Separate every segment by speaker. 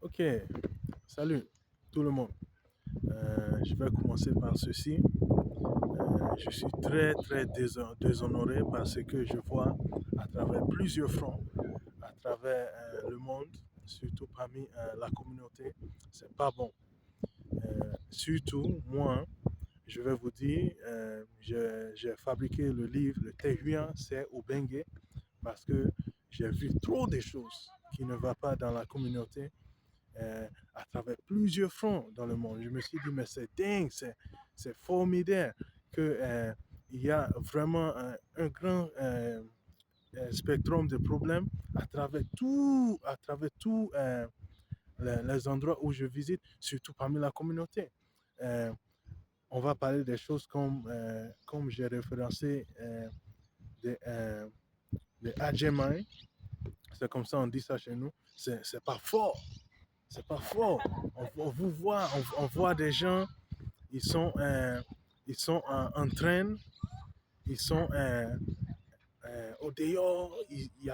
Speaker 1: Ok, salut tout le monde. Je vais commencer par ceci. Je suis très déshonoré parce que je vois à travers plusieurs fronts, à travers le monde, surtout parmi la communauté, c'est pas bon. Surtout moi, je vais vous dire, j'ai fabriqué le livre Le Tehuan, c'est au Bengue parce que j'ai vu trop de choses qui ne vont pas dans la communauté à travers plusieurs fronts dans le monde. Je me suis dit, mais c'est dingue, c'est formidable qu'il y a vraiment un grand spectrum de problèmes à travers tous les endroits où je visite, surtout parmi la communauté. Euh, on va parler des choses comme j'ai référencé des Adjemai, c'est comme ça on dit ça chez nous, c'est pas fort. C'est pas fort. On vous voit, on voit des gens, ils sont, ils sont en train, ils sont au dehors, il y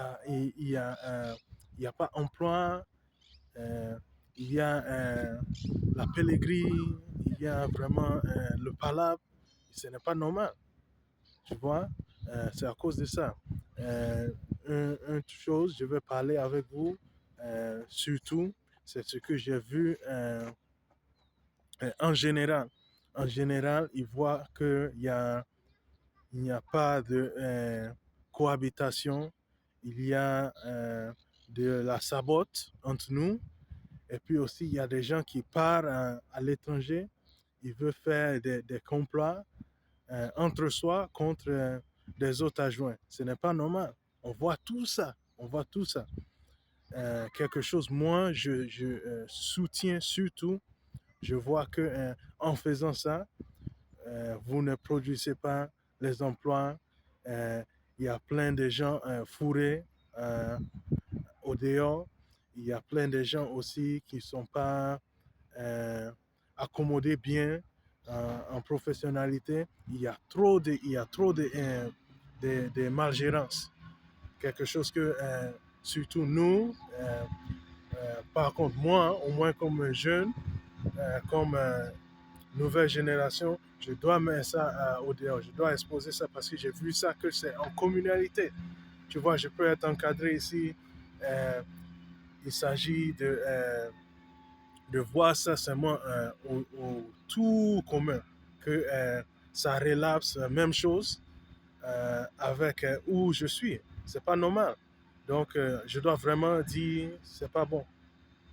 Speaker 1: a pas emploi, euh, il y a la pèlerie, il y a vraiment le palabre. Ce n'est pas normal, tu vois. C'est à cause de ça. Une chose, je vais parler avec vous, surtout, c'est ce que j'ai vu en général. En général, ils voient il n'y a pas de cohabitation, il y a de la sabote entre nous, et puis aussi il y a des gens qui partent à l'étranger, ils veulent faire des complots entre soi contre des autres adjoints. Ce n'est pas normal. On voit tout ça. On voit tout ça. Quelque chose, moi, je soutiens surtout. Je vois que en faisant ça, vous ne produisez pas les emplois. Euh, il y a plein de gens fourrés au dehors. Il y a plein de gens aussi qui ne sont pas accommodés bien en professionnalité. Il y a trop de malgérance. Quelque chose que, surtout nous, par contre, moi, au moins comme jeune, comme nouvelle génération, je dois mettre ça au dehors, je dois exposer ça parce que j'ai vu ça que c'est en communalité. Tu vois, je peux être encadré ici. Euh, il s'agit de voir ça seulement au tout commun, que ça relapse, même chose avec où je suis. C'est pas normal. Donc, je dois vraiment dire, c'est pas bon.